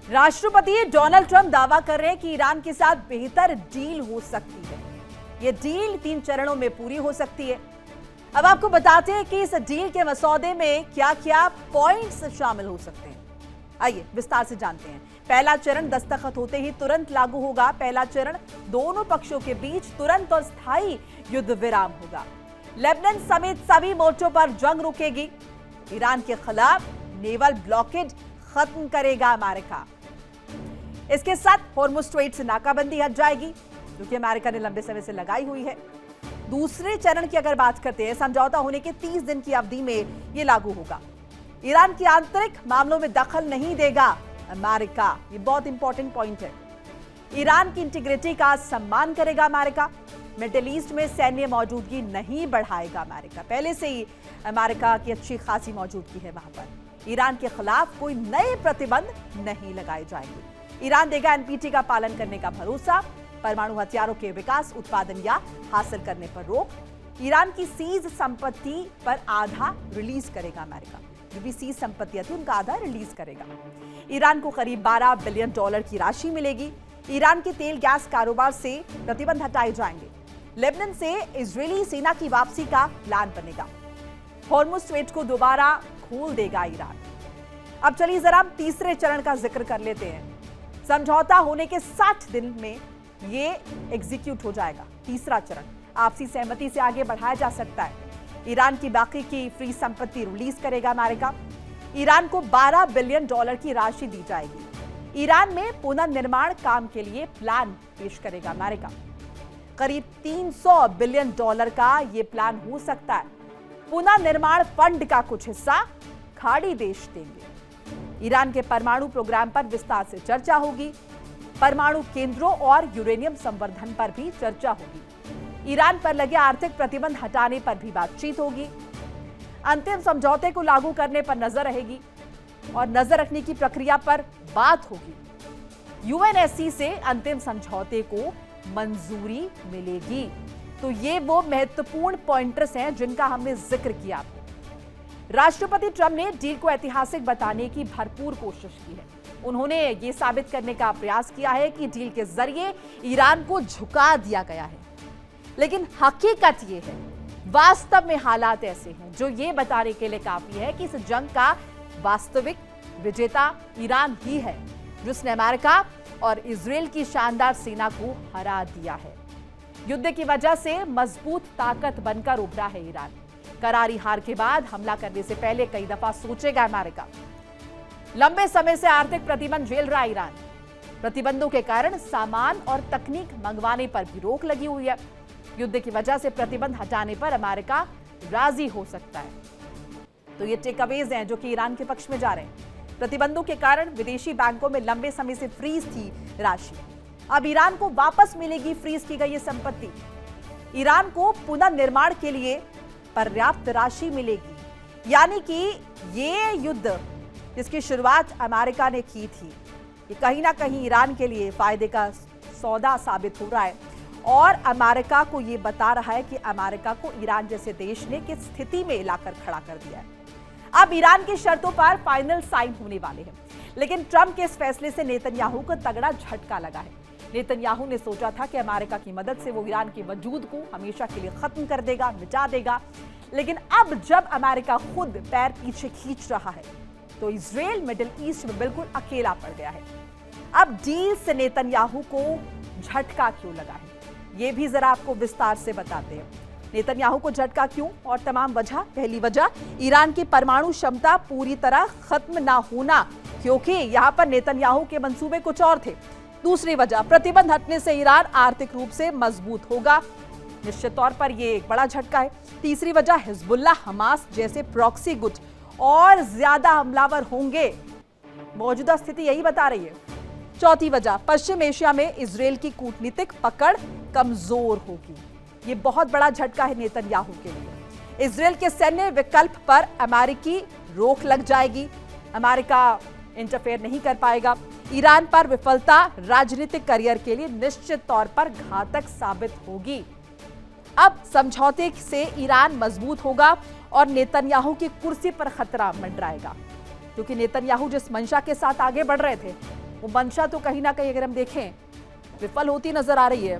राष्ट्रपति Donald Trump दावा कर रहे हैं कि ईरान के साथ बेहतर डील हो सकती है। यह डील 3 चरणों में पूरी हो सकती है। अब आपको बताते हैं कि इस डील के मसौदे में क्या-क्या पॉइंट्स शामिल हो सकते हैं। आइए विस्तार से जानते हैं। पहला चरण दस्तखत होते ही तुरंत लागू होगा। पहला चरण दोनों पक्षों के बीच तुरंत और स्थायी युद्ध विराम होगा। लेबनान समेत सभी मोर्चों पर जंग रुकेगी। ईरान के खिलाफ नेवल ब्लॉकेड खत्म करेगा अमेरिका। इसके साथ हॉर्मुज़ स्ट्रेट से नाकाबंदी हट जाएगी, जो कि अमेरिका ने लंबे समय से लगाई हुई है। दूसरे चरण की अगर बात करते हैं, समझौता होने के 30 दिन की अवधि में यह लागू होगा। ईरान के आंतरिक मामलों में दखल नहीं देगा अमेरिका। ये बहुत इंपॉर्टेंट पॉइंट है। ईरान की इंटीग्रिटी का सम्मान करेगा अमेरिका। मिडिल ईस्ट में सैन्य मौजूदगी नहीं बढ़ाएगा अमेरिका। पहले से ही अमेरिका की अच्छी खासी मौजूदगी है वहां पर। ईरान के खिलाफ कोई नए प्रतिबंध नहीं लगाए जाएंगे। ईरान देगा एनपीटी का पालन करने का भरोसा। परमाणु हथियारों के विकास, उत्पादन या हासिल करने पर रोक। ईरान की सीज संपत्ति पर आधा रिलीज करेगा अमेरिका। जो भी सीज संपत्तियां थी उनका आधा रिलीज करेगा। ईरान को करीब $12 बिलियन की राशि मिलेगी। ईरान के तेल गैस कारोबार से प्रतिबंध हटाए जाएंगे। लेबनान से इजरायली सेना की वापसी का प्लान बनेगा। हॉर्मुज़ स्ट्रेट को दोबारा खोल देगा ईरान। अब चलिए जरा हम तीसरे चरण का जिक्र कर लेते हैं। समझौता होने के 60 दिन में ये एग्जीक्यूट हो जाएगा। तीसरा चरण आपसी सहमति से आगे बढ़ाया जा सकता है। ईरान की बाकी की फ्री संपत्ति रिलीज करेगा अमेरिका। ईरान को $12 बिलियन की राशि दी जाएगी। ईरान में पुनर्निर्माण काम के लिए प्लान पेश करेगा अमेरिका। करीब $300 बिलियन का यह प्लान हो सकता है। पुनर्निर्माण फंड का कुछ हिस्सा खाड़ी देश देंगे। ईरान के परमाणु प्रोग्राम पर विस्तार से चर्चा होगी। परमाणु केंद्रों और यूरेनियम संवर्धन पर भी चर्चा होगी। ईरान पर लगे आर्थिक प्रतिबंध हटाने पर भी बातचीत होगी। अंतिम समझौते को लागू करने पर नजर रहेगी और नजर रखने की प्रक्रिया पर बात होगी। यूएनएससी से अंतिम समझौते को मंजूरी मिलेगी। तो ये वो महत्वपूर्ण पॉइंटर्स हैं जिनका हमने जिक्र किया। राष्ट्रपति ट्रंप ने डील को ऐतिहासिक बताने की भरपूर कोशिश की है। उन्होंने ये साबित करने का प्रयास किया है कि डील के जरिए ईरान को झुका दिया गया है। लेकिन हकीकत ये है, वास्तव में हालात ऐसे हैं जो ये बताने के लिए काफी है कि इस जंग का वास्तविक विजेता ईरान ही है, जिसने अमेरिका और इजरायल की शानदार सेना को हरा दिया है। युद्ध की वजह से मजबूत ताकत बनकर उभरा है ईरान। करारी हार के बाद हमला करने से पहले कई दफा सोचेगा अमेरिका। लंबे समय से आर्थिक प्रतिबंध झेल रहा ईरान। प्रतिबंधों के कारण सामान और तकनीक मंगवाने पर भी रोक लगी हुई है। युद्ध की वजह से प्रतिबंध हटाने पर अमेरिका राजी हो सकता है। तो ये टेकअवेज हैं जो कि ईरान के पक्ष में जा रहे हैं। प्रतिबंधों के कारण विदेशी बैंकों में लंबे समय से फ्रीज थी राशि। अब ईरान को वापस मिलेगी फ्रीज की गई संपत्ति। ईरान को पुनर्निर्माण के लिए पर्याप्त राशि मिलेगी। यानी कि ये युद्ध जिसकी शुरुआत अमेरिका ने की थी, ये कहीं ना कहीं ईरान के लिए फायदे का सौदा साबित हो रहा है और अमेरिका को ये बता रहा है कि अमेरिका को ईरान जैसे देश ने किस स्थिति में लाकर खड़ा कर दिया है। अब ईरान की शर्तों पर फाइनल साइन होने वाले हैं। लेकिन ट्रंप के इस फैसले से नेतन्याहू को तगड़ा झटका लगा है। नेतन्याहू ने सोचा था कि अमेरिका की मदद से वो ईरान के वजूद को हमेशा के लिए खत्म कर देगा, मिटा देगा। लेकिन अब जब अमेरिका खुद पैर पीछे खींच रहा है तो इजरायल मिडिल ईस्ट में बिल्कुल अकेला पड़ गया है। अब डील से नेतन्याहू को झटका क्यों लगा है, ये भी जरा आपको विस्तार से बताते हैं। नेतन्याहू को झटका क्यों और तमाम वजह। पहली वजह ईरान की परमाणु क्षमता पूरी तरह खत्म ना होना, क्योंकि यहां पर नेतन्याहू के मंसूबे कुछ और थे। दूसरी वजह, प्रतिबंध हटने से ईरान आर्थिक रूप से मजबूत होगा। निश्चित तौर पर यह एक बड़ा झटका है। तीसरी वजह, हिजबुल्लाह, हमास जैसे प्रॉक्सी गुट और ज्यादा हमलावर होंगे। मौजूदा स्थिति यही बता रही है। चौथी वजह, पश्चिम एशिया में इजरायल की कूटनीतिक पकड़ कमजोर होगी। ये बहुत बड़ा झटका है नेतन्याहू के लिए। इजरायल के सैन्य विकल्प पर अमेरिकी रोक लग जाएगी। अमेरिका इंटरफेयर नहीं कर पाएगा। ईरान पर विफलता राजनीतिक करियर के लिए निश्चित तौर पर घातक साबित होगी। अब समझौते से ईरान मजबूत होगा और नेतन्याहू की कुर्सी पर खतरा मंडराएगा, क्योंकि नेतन्याहू जिस मंशा के साथ आगे बढ़ रहे थे वो मंशा तो कहीं ना कहीं अगर हम देखें विफल होती नजर आ रही है।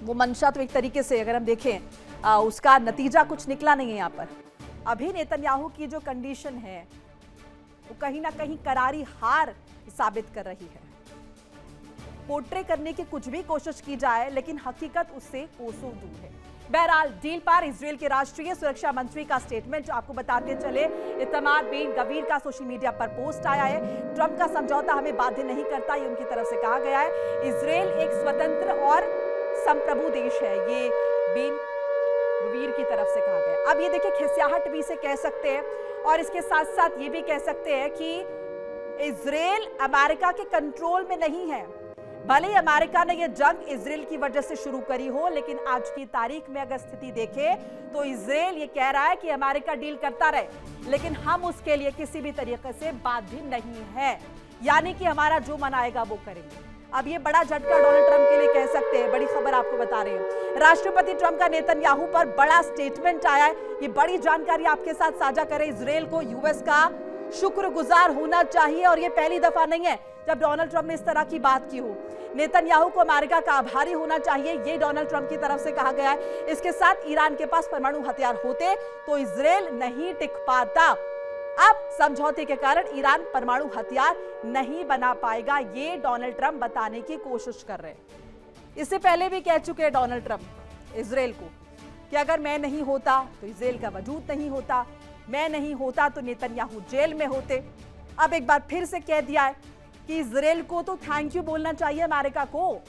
वो मंशा तो एक तरीके से अगर हम देखें उसका नतीजा कुछ निकला नहीं है। यहाँ पर अभी नेतन्याहू की जो कंडीशन है वो कहीं ना कहीं करारी हार साबित कर रही है। पोर्ट्रे करने की कुछ भी कोशिश की जाए लेकिन हकीकत उससे कोसों दूर है। बहरहाल डील पर इजरायल के राष्ट्रीय सुरक्षा मंत्री का स्टेटमेंट आपको बताते चले। इतमार बिन गवीर का सोशल मीडिया पर पोस्ट आया है। ट्रंप का समझौता हमें बाध्य नहीं करता, ये उनकी तरफ से कहा गया है। इजरायल एक स्वतंत्र और संप्रभु देश है, ये बिन गवीर की तरफ से कहा गया। अब ये देखिए खिसियाहट भी से कह सकते हैं और इसके साथ साथ ये भी कह सकते हैं कि इजरायल अमेरिका के कंट्रोल में नहीं है। भले ही अमेरिका ने यह जंग इजरायल की वजह से शुरू करी हो, लेकिन आज की तारीख में अगर स्थिति देखें तो इजरायल ये कह रहा है कि अमेरिका डील करता रहे, लेकिन हम उसके लिए किसी भी तरीके से बाध्य नहीं है, यानी कि हमारा जो मन आएगा वो करेंगे। अब ये बड़ा झटका डोनाल्ड ट्रंप के लिए कह सकते हैं। बड़ी खबर आपको बता रहे हैं, राष्ट्रपति ट्रंप का नेतन्याहू पर बड़ा स्टेटमेंट आया है। ये बड़ी जानकारी आपके साथ साझा करें। इजरायल को यूएस का शुक्रगुजार होना चाहिए और ये पहली दफा नहीं है जब डोनाल्ड ट्रंप ने इस तरह की बात की हो। नेतन्याहू को अमेरिका का आभारी होना चाहिए, ये डोनाल्ड ट्रंप की तरफ से कहा गया है। इसके साथ ईरान के पास परमाणु हथियार होते तो इजरायल नहीं टिक पाता। अब समझौते के कारण ईरान परमाणु हथियार नहीं बना पाएगा, ये डोनाल्ड ट्रंप बताने की कोशिश कर रहे हैं। इससे पहले भी कह चुके हैं डोनाल्ड ट्रंप इजरायल को कि अगर मैं नहीं होता तो इजरायल का वजूद नहीं होता, मैं नहीं होता तो नेतन्याहू जेल में होते। अब एक बार फिर से कह दिया है कि इजरायल को तो थैंक यू बोलना चाहिए अमेरिका को,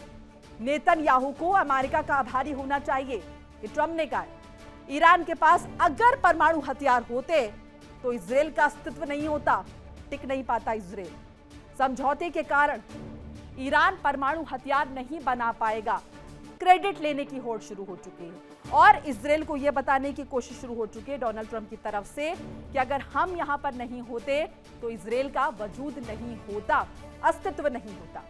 नेतन्याहू को अमेरिका का आभारी होना चाहिए, ये ट्रंप ने कहा है। ईरान के पास अगर परमाणु हथियार होते तो इजरायल का अस्तित्व नहीं होता, टिक नहीं पाता इजरायल। समझौते के कारण ईरान परमाणु हथियार नहीं बना पाएगा। क्रेडिट लेने की होड़ शुरू हो चुकी है और इजरायल को यह बताने की कोशिश शुरू हो चुकी है डोनाल्ड ट्रंप की तरफ से कि अगर हम यहां पर नहीं होते तो इजरायल का वजूद नहीं होता, अस्तित्व नहीं होता।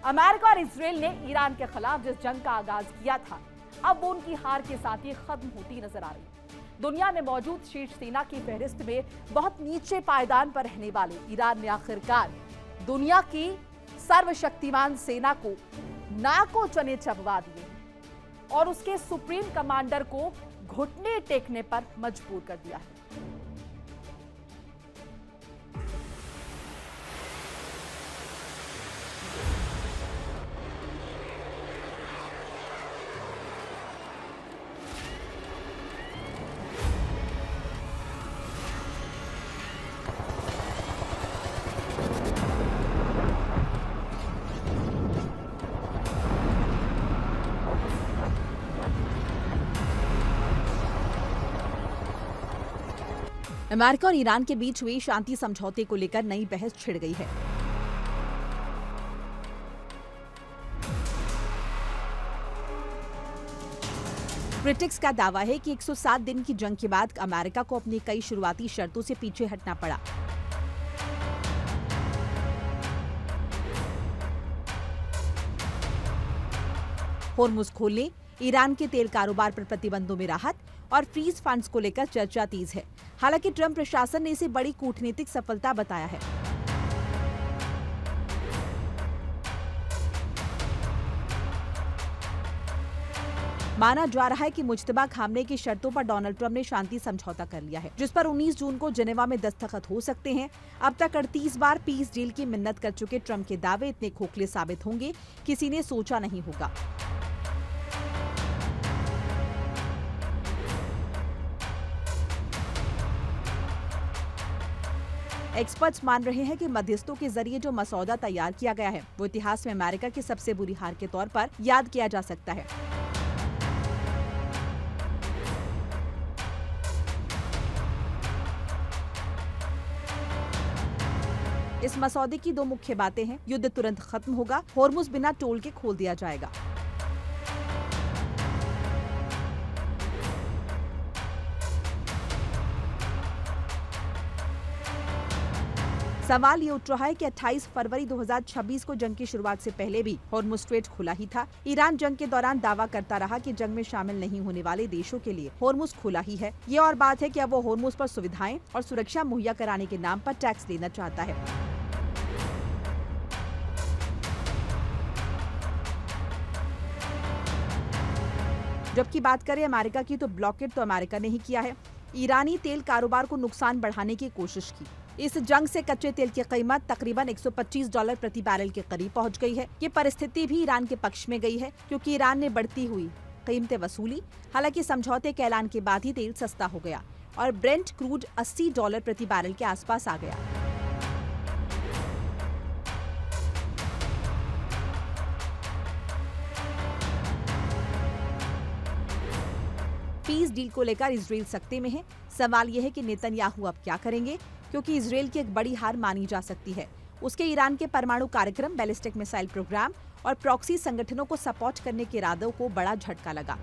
अमेरिका और इजरायल ने ईरान के खिलाफ जिस जंग का आगाज किया था, अब वो उनकी हार के साथ ही खत्म होती नजर आ रही है। दुनिया में मौजूद शीर्ष सेना की फहरिस्त में बहुत नीचे पायदान पर रहने वाले ईरान ने आखिरकार दुनिया की सर्वशक्तिमान सेना को नाको चने चबवा दिए और उसके सुप्रीम कमांडर को घुटने टेकने पर मजबूर कर दिया है। अमेरिका और ईरान के बीच हुए शांति समझौते को लेकर नई बहस छिड़ गई है। क्रिटिक्स का दावा है कि 107 दिन की जंग के बाद अमेरिका को अपनी कई शुरुआती शर्तों से पीछे हटना पड़ा। होर्मुज खोलने, ईरान के तेल कारोबार पर प्रतिबंधों में राहत और फ्रीज फंड्स को लेकर चर्चा तेज है। हालांकि ट्रंप प्रशासन ने इसे बड़ी कूटनीतिक सफलता बताया है। माना जा रहा है कि मुज्तबा खामने की शर्तों पर डोनाल्ड ट्रंप ने शांति समझौता कर लिया है, जिस पर 19 जून को जेनेवा में दस्तखत हो सकते हैं। अब तक 38 बार पीस डील की मिन्नत कर चुके ट्रंप के दावे इतने खोखले साबित होंगे, किसी ने सोचा नहीं होगा। एक्सपर्ट्स मान रहे हैं कि मध्यस्थों के जरिए जो मसौदा तैयार किया गया है वो इतिहास में अमेरिका की सबसे बुरी हार के तौर पर याद किया जा सकता है। इस मसौदे की दो मुख्य बातें हैं, युद्ध तुरंत खत्म होगा, होर्मुज बिना टोल के खोल दिया जाएगा। सवाल ये उठ रहा है कि 28 फरवरी 2026 को जंग की शुरुआत से पहले भी होर्मुज स्ट्रेट खुला ही था। ईरान जंग के दौरान दावा करता रहा कि जंग में शामिल नहीं होने वाले देशों के लिए होर्मुज खुला ही है। ये और बात है कि अब वो होर्मुज पर सुविधाएं और सुरक्षा मुहैया कराने के नाम पर टैक्स लेना चाहता है। जबकि बात करें अमेरिका की तो ब्लॉकेट तो अमेरिका ने ही किया है। ईरानी तेल कारोबार को नुकसान बढ़ाने की कोशिश की। इस जंग से कच्चे तेल की कीमत तकरीबन $125 प्रति बैरल के करीब पहुंच गई है। ये परिस्थिति भी ईरान के पक्ष में गई है क्योंकि ईरान ने बढ़ती हुई कीमतें वसूली। हालांकि समझौते के ऐलान के बाद ही तेल सस्ता हो गया और ब्रेंट क्रूड $80 प्रति बैरल के आसपास आ गया। पीस डील को लेकर इजराइल सख्ते में है। सवाल यह है कि नेतन्याहू अब क्या करेंगे, क्योंकि इजराइल की एक बड़ी हार मानी जा सकती है। उसके ईरान के परमाणु कार्यक्रम, बैलिस्टिक मिसाइल प्रोग्राम और प्रॉक्सी संगठनों को सपोर्ट करने के इरादों को बड़ा झटका लगा।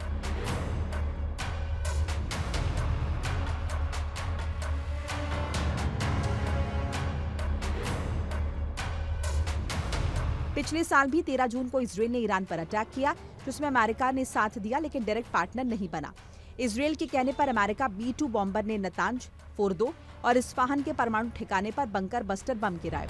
पिछले साल भी 13 जून को इजराइल ने ईरान पर अटैक किया, जिसमें अमेरिका ने साथ दिया लेकिन डायरेक्ट पार्टनर नहीं बना। इजराइल के कहने पर अमेरिका B-2 बॉम्बर ने नतांज, फोर्दो और इस्फहान के परमाणु ठिकाने पर बंकर बस्टर बम गिराए।